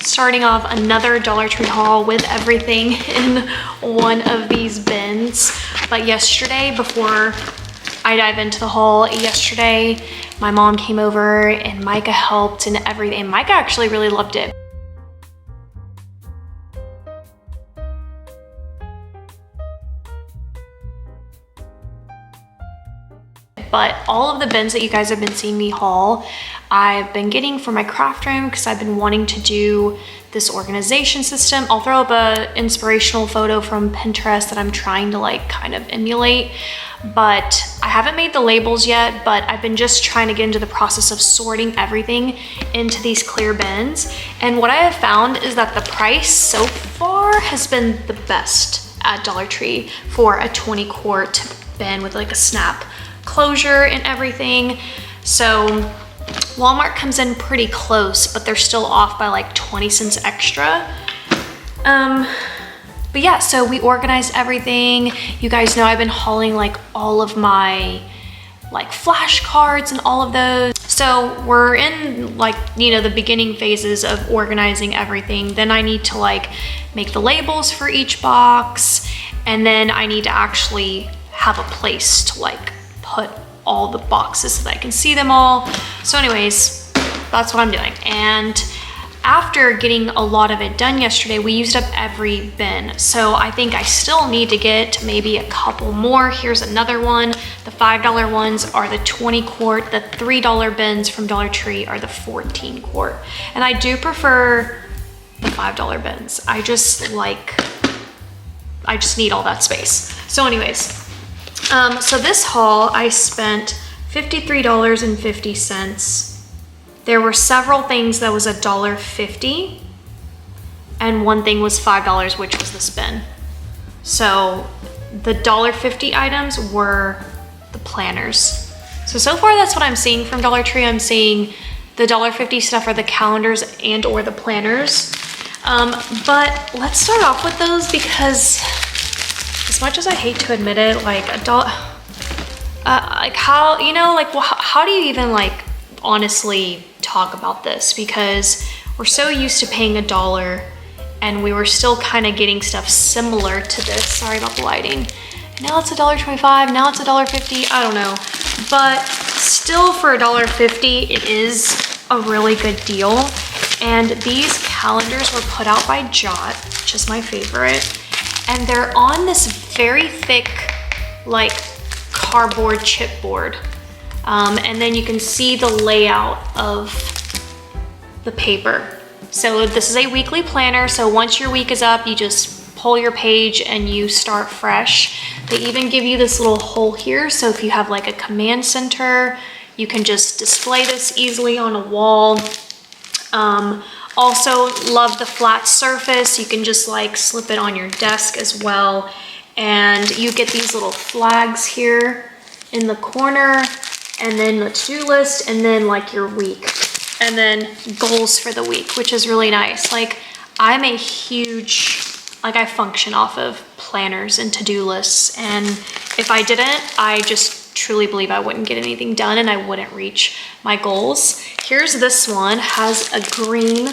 starting off another Dollar Tree haul with everything in one of these bins. But yesterday, before I dive into the haul, yesterday my mom came over and Micah helped and everything. And Micah actually really loved it. But all of the bins that you guys have been seeing me haul, I've been getting for my craft room because I've been wanting to do this organization system. I'll throw up a inspirational photo from Pinterest that I'm trying to like kind of emulate, but I haven't made the labels yet, but I've been just trying to get into the process of sorting everything into these clear bins. And what I have found is that the price so far has been the best at Dollar Tree for a 20 quart bin with like a snap closure and everything. So Walmart comes in pretty close, but they're still off by like 20 cents extra. But yeah, so we organized everything. You guys know I've been hauling like all of my like flashcards and all of those. So we're in like, you know, the beginning phases of organizing everything. Then I need to like make the labels for each box. And then I need to actually have a place to like put all the boxes so that I can see them all. So anyways, that's what I'm doing. And after getting a lot of it done yesterday, we used up every bin. So I think I still need to get maybe a couple more. Here's another one. The $5 ones are the 20 quart. The $3 bins from Dollar Tree are the 14 quart. And I do prefer the $5 bins. I just need all that space. So anyways, so this haul, I spent $53.50. There were several things that was $1.50, and one thing was $5, which was this bin. So the $1.50 items were the planners. So far that's what I'm seeing from Dollar Tree. I'm seeing the $1.50 stuff are the calendars and or the planners. But let's start off with those because as much as I hate to admit it, like like how, you know, like how do you even like honestly talk about this? Because we're so used to paying $1 and we were still kind of getting stuff similar to this. Sorry about the lighting. Now it's $1.25, now it's $1.50, I don't know. But still for $1.50, it is a really good deal. And these calendars were put out by Jot, which is my favorite. And they're on this very thick, like cardboard chipboard. And then you can see the layout of the paper. So this is a weekly planner. So once your week is up, you just pull your page and you start fresh. They even give you this little hole here. So if you have like a command center, you can just display this easily on a wall. Also love the flat surface. You can just like slip it on your desk as well. And you get these little flags here in the corner, and then the to-do list, and then like your week, and then goals for the week, which is really nice. Like I'm a huge, like I function off of planners and to-do lists. And if I didn't, I just truly believe I wouldn't get anything done and I wouldn't reach my goals. Here's this one, has a green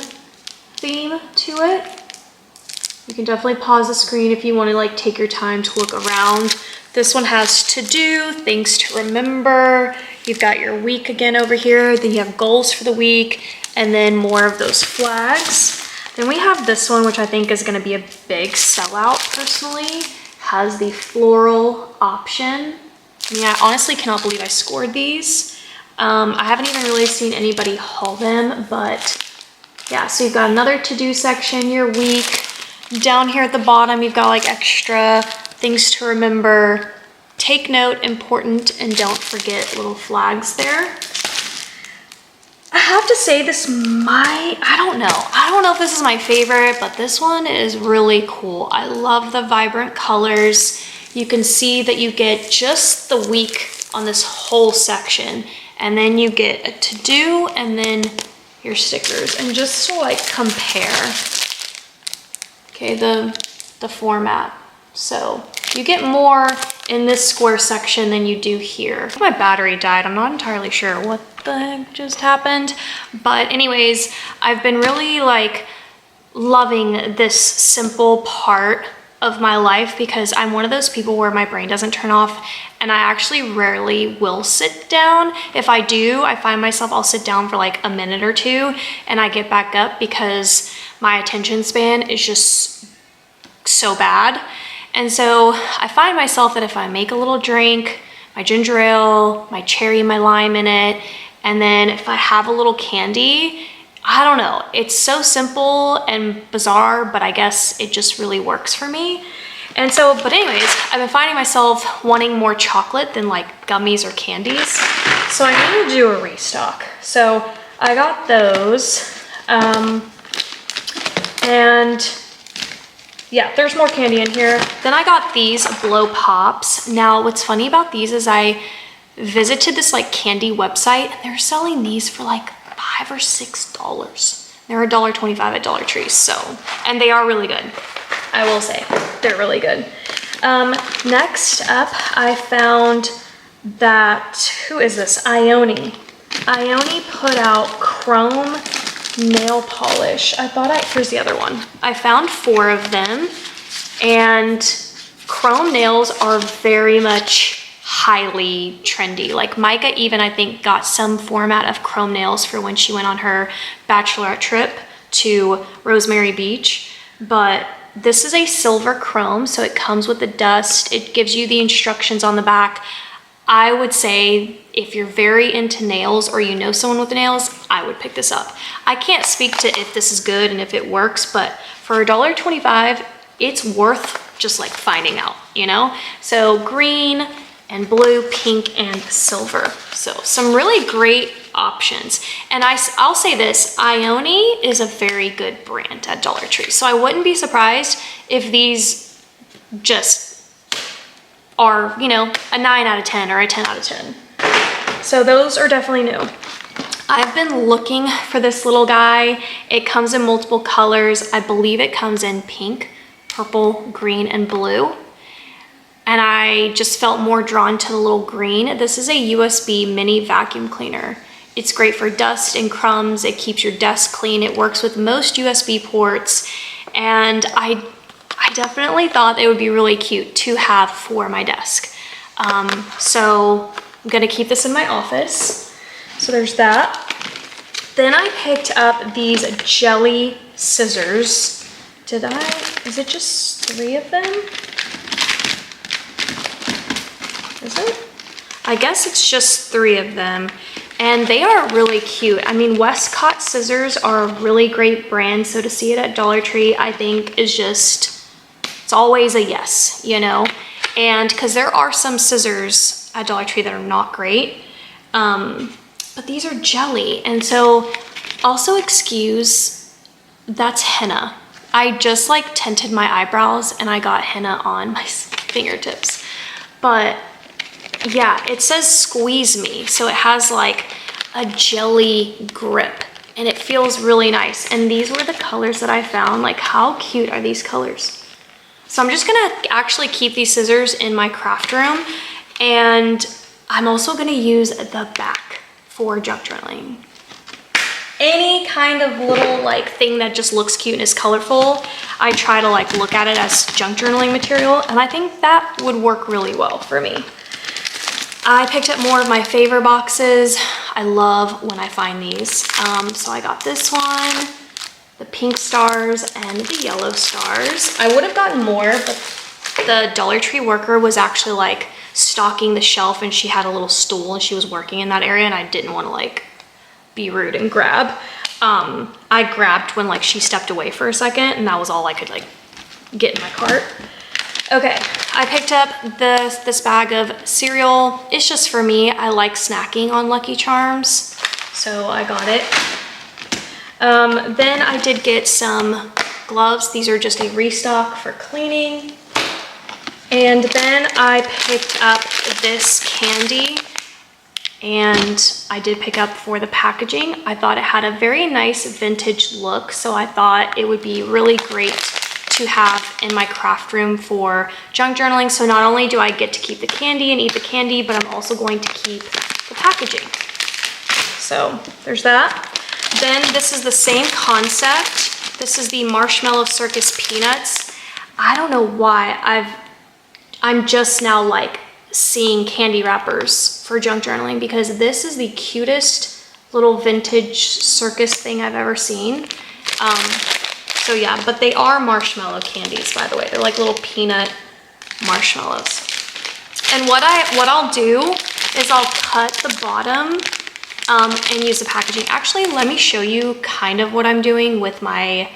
theme to it. You can definitely pause the screen if you want to like take your time to look around. This one has to do, things to remember. You've got your week again over here. Then you have goals for the week and then more of those flags. Then we have this one, which I think is going to be a big sellout personally. Has the floral option. I mean, I honestly cannot believe I scored these. I haven't even really seen anybody haul them, but yeah, so you've got another to-do section, your week. Down here at the bottom, you've got like extra things to remember. Take note, important, and don't forget little flags there. I have to say this I don't know if this is my favorite, but this one is really cool. I love the vibrant colors. You can see that you get just the week on this whole section, and then you get a to-do and then your stickers. And just to like compare, okay, the format. So you get more in this square section than you do here. My battery died. I'm not entirely sure what the heck just happened. But anyways, I've been really like loving this simple part of my life because I'm one of those people where my brain doesn't turn off, and I actually rarely will sit down. If I do, I find myself, I'll sit down for like a minute or two and I get back up because my attention span is just so bad. And so I find myself that if I make a little drink, my ginger ale, my cherry, my lime in it, and then if I have a little candy, I don't know, it's so simple and bizarre, but I guess it just really works for me. And so, but anyways, I've been finding myself wanting more chocolate than like gummies or candies. So I need to do a restock. So I got those, and yeah, there's more candy in here. Then I got these Blow Pops. Now, what's funny about these is I visited this like candy website and they're selling these for like $5 or $6. They're $1.25 at Dollar Tree, so, and they are really good. I will say, they're really good. Next up, I found that, who is this? Ioni. Ioni put out Chrome nail polish. Here's the other one. I found 4 of them, and chrome nails are very much highly trendy. Like Micah even, I think, got some format of chrome nails for when she went on her bachelorette trip to Rosemary Beach. But this is a silver chrome, so it comes with the dust. It gives you the instructions on the back. I would say if you're very into nails or you know someone with nails, I would pick this up. I can't speak to if this is good and if it works, but for $1.25, it's worth just like finding out, you know? So green and blue, pink, and silver. So some really great options. And I'll say this, Ioni is a very good brand at Dollar Tree. So I wouldn't be surprised if these just are, you know, a 9 out of 10 or a 10 out of 10. So those are definitely new. I've been looking for this little guy. It comes in multiple colors. I believe it comes in pink, purple, green, and blue. And I just felt more drawn to the little green. This is a USB mini vacuum cleaner. It's great for dust and crumbs. It keeps your desk clean. It works with most USB ports. And I definitely thought it would be really cute to have for my desk. So I'm gonna keep this in my office. So there's that. Then I picked up these jelly scissors. Is it just 3 of them? Is it? I guess it's just 3 of them. And they are really cute. I mean, Westcott scissors are a really great brand. So to see it at Dollar Tree, I think is just, it's always a yes, you know? And because there are some scissors at Dollar Tree that are not great, but these are jelly. And so also excuse, that's henna. I just like tinted my eyebrows and I got henna on my fingertips. But yeah, it says squeeze me. So it has like a jelly grip and it feels really nice. And these were the colors that I found. Like, how cute are these colors? So I'm just gonna actually keep these scissors in my craft room, and I'm also gonna use the back for junk journaling. Any kind of little like thing that just looks cute and is colorful, I try to like look at it as junk journaling material, and I think that would work really well for me. I picked up more of my favor boxes. I love when I find these. So I got this one, the pink stars and the yellow stars. I would have gotten more, but the Dollar Tree worker was actually like stocking the shelf and she had a little stool and she was working in that area and I didn't want to like be rude and grab. I grabbed when like she stepped away for a second and that was all I could like get in my cart. Okay, I picked up this bag of cereal. It's just for me. I like snacking on Lucky Charms, so I got it. Then I did get some gloves. These are just a restock for cleaning. And then I picked up this candy, and I did pick up for the packaging. I thought it had a very nice vintage look, so I thought it would be really great to have in my craft room for junk journaling. So not only do I get to keep the candy and eat the candy, but I'm also going to keep the packaging. So there's that. Then this is the same concept. This is the Marshmallow Circus Peanuts. I don't know why I'm just now like seeing candy wrappers for junk journaling, because this is the cutest little vintage circus thing I've ever seen. So yeah, but they are marshmallow candies, by the way. They're like little peanut marshmallows. And what I'll do is I'll cut the bottom and use the packaging. Actually, let me show you kind of what I'm doing with my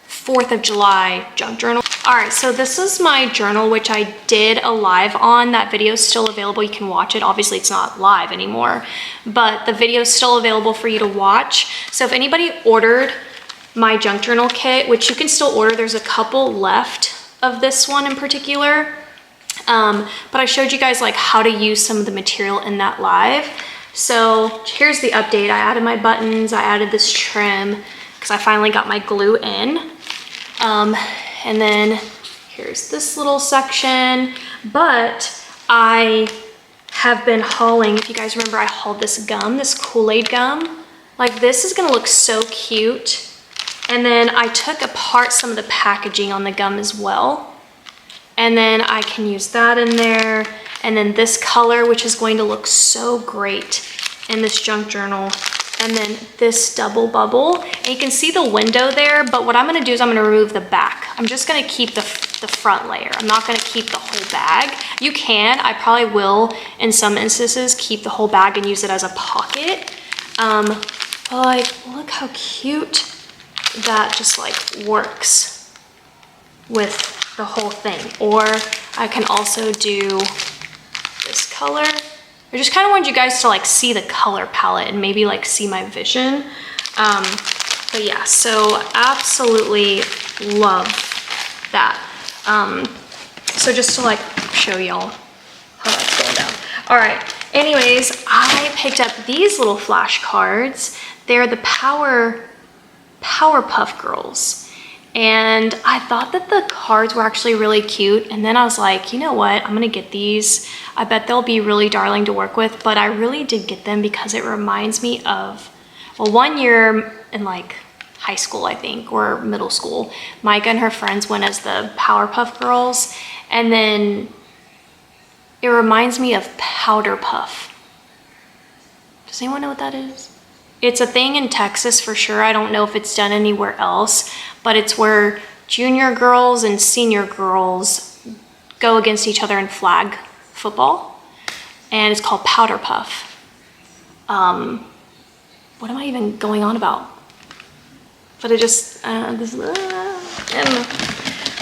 4th of July junk journal. All right, so this is my journal, which I did a live on. That video is still available. You can watch it. Obviously, it's not live anymore, but the video is still available for you to watch. So if anybody ordered my junk journal kit, which you can still order, there's a couple left of this one in particular. But I showed you guys like how to use some of the material in that live. So here's the update. I added my buttons, I added this trim because I finally got my glue in. And then here's this little section, but I have been hauling, if you guys remember, I hauled this gum, this Kool-Aid gum. Like this is gonna look so cute. And then I took apart some of the packaging on the gum as well. And then I can use that in there. And then this color, which is going to look so great in this junk journal. And then this double bubble. And you can see the window there, but what I'm gonna do is I'm gonna remove the back. I'm just gonna keep the front layer. I'm not gonna keep the whole bag. You can, I probably will, in some instances, keep the whole bag and use it as a pocket. But like, look how cute that just like works with the whole thing. Or I can also do this color. I just kind of wanted you guys to like see the color palette and maybe like see my vision. But yeah, so absolutely love that. So just to like show y'all how that's going down. All right, anyways, I picked up these little flashcards. They're the Powerpuff Girls. And I thought that the cards were actually really cute. And then I was like, you know what? I'm gonna get these. I bet they'll be really darling to work with, but I really did get them because it reminds me of, well, one year in like high school, I think, or middle school, Micah and her friends went as the Powerpuff Girls. And then it reminds me of Powder Puff. Does anyone know what that is? It's a thing in Texas for sure. I don't know if it's done anywhere else, but it's where junior girls and senior girls go against each other in flag football. And it's called Powder Puff. What am I even going on about? But it just, I don't know.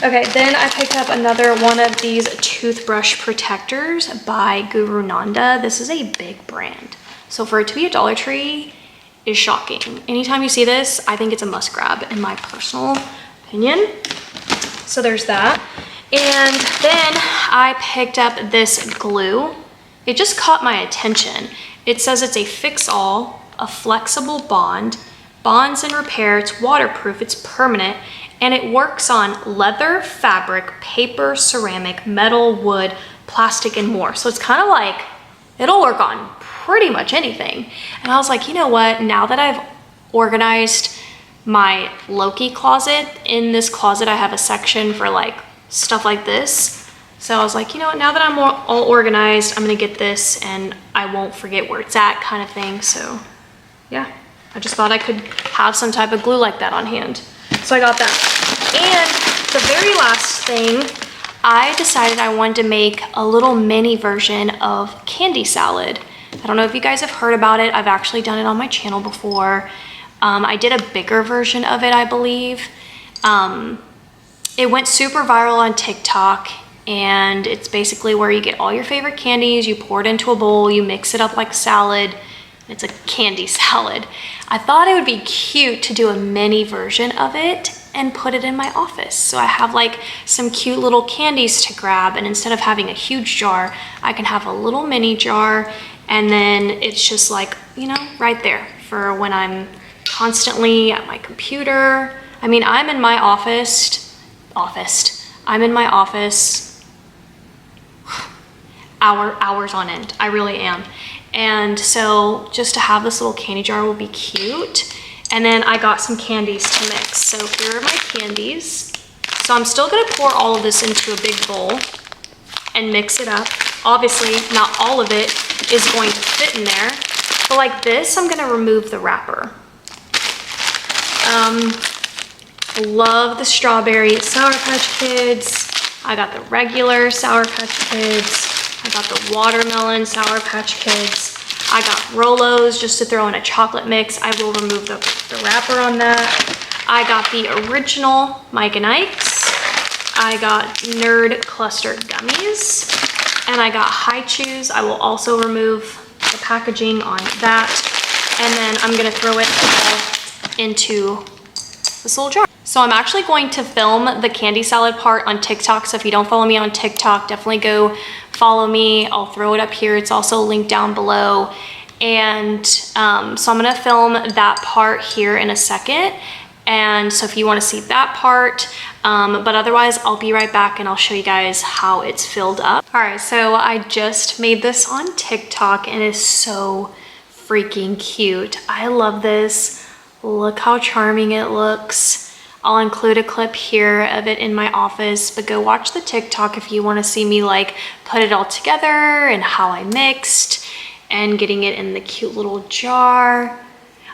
Okay, then I picked up another one of these toothbrush protectors by Guru Nanda. This is a big brand. So for it to be a Dollar Tree, is shocking. Anytime you see this, I think it's a must grab in my personal opinion. So there's that. And then I picked up this glue. It just caught my attention. It says it's a fix-all, a flexible bond, bonds and repair, it's waterproof, it's permanent, and it works on leather, fabric, paper, ceramic, metal, wood, plastic, and more. So it's kind of like, it'll work on pretty much anything. And I was like, you know what? Now that I've organized my Loki closet, in this closet I have a section for like stuff like this. So I was like, you know what? Now that I'm all organized, I'm gonna get this and I won't forget where it's at, kind of thing. So yeah, I just thought I could have some type of glue like that on hand. So I got that. And the very last thing, I decided I wanted to make a little mini version of candy salad. I don't know if you guys have heard about it. I've actually done it on my channel before. I did a bigger version of it, I believe. It went super viral on TikTok, and it's basically where you get all your favorite candies, you pour it into a bowl, you mix it up like salad. It's a candy salad. I thought it would be cute to do a mini version of it and put it in my office. So I have like some cute little candies to grab, and instead of having a huge jar, I can have a little mini jar. And then it's just like, you know, right there for when I'm constantly at my computer. I mean, I'm in my office. I'm in my office hours on end. I really am. And so just to have this little candy jar will be cute. And then I got some candies to mix. So here are my candies. So I'm still gonna pour all of this into a big bowl and mix it up. Obviously, not all of it is going to fit in there, but like this, I'm gonna remove the wrapper. Love the strawberry Sour Patch Kids. I got the regular Sour Patch Kids. I got the watermelon Sour Patch Kids. I got Rolos just to throw in a chocolate mix. I will remove the wrapper on that. I got the original Mike and Ike's. I got Nerd Cluster Gummies. And I got High Chews. I will also remove the packaging on that. And then I'm gonna throw it all into this little jar. So I'm actually going to film the candy salad part on TikTok. So if you don't follow me on TikTok, definitely go follow me. I'll throw it up here. It's also linked down below. And so I'm gonna film that part here in a second. And so if you wanna see that part, but otherwise I'll be right back and I'll show you guys how it's filled up. All right, so I just made this on TikTok and it's so freaking cute. I love this. Look how charming it looks. I'll include a clip here of it in my office, but go watch the TikTok if you want to see me like put it all together and how I mixed and getting it in the cute little jar.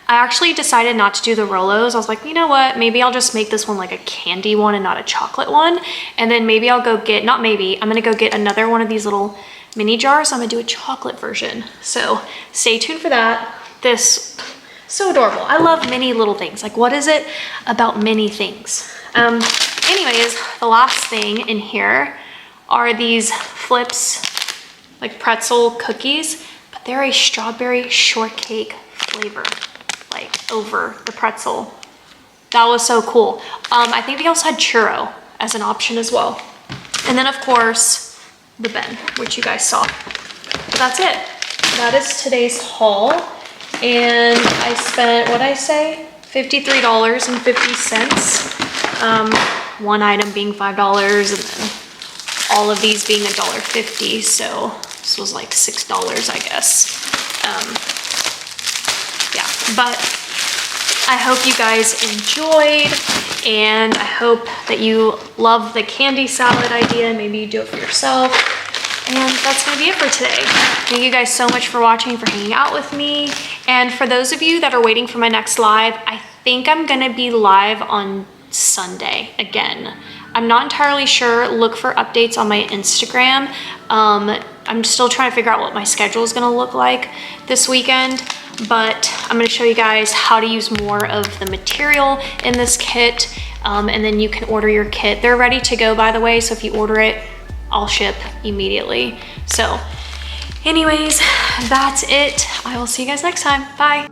I actually decided not to do the Rolos. I was like, you know what? Maybe I'll just make this one like a candy one and not a chocolate one. And then maybe I'll go get, not maybe, I'm gonna go get another one of these little mini jars. I'm gonna do a chocolate version. So stay tuned for that. This, so adorable. I love mini little things. Like, what is it about mini things? Anyways, the last thing in here are these Flips, like pretzel cookies, but they're a strawberry shortcake flavor, like over the pretzel. That was so cool. I think they also had churro as an option as well. And then of course, the Ben, which you guys saw. But that's it. That is today's haul. And I spent, what'd I say? $53.50. One item being $5 and then all of these being $1.50. So this was like $6, I guess. Yeah, but I hope you guys enjoyed and I hope that you love the candy salad idea. Maybe you do it for yourself. And that's gonna be it for today. Thank you guys so much for watching, for hanging out with me. And for those of you that are waiting for my next live, I think I'm gonna be live on Sunday again. I'm not entirely sure. Look for updates on my Instagram. I'm still trying to figure out what my schedule is gonna look like this weekend, but I'm gonna show you guys how to use more of the material in this kit. And then you can order your kit. They're ready to go, by the way, so if you order it, I'll ship immediately. So anyways, that's it. I will see you guys next time. Bye.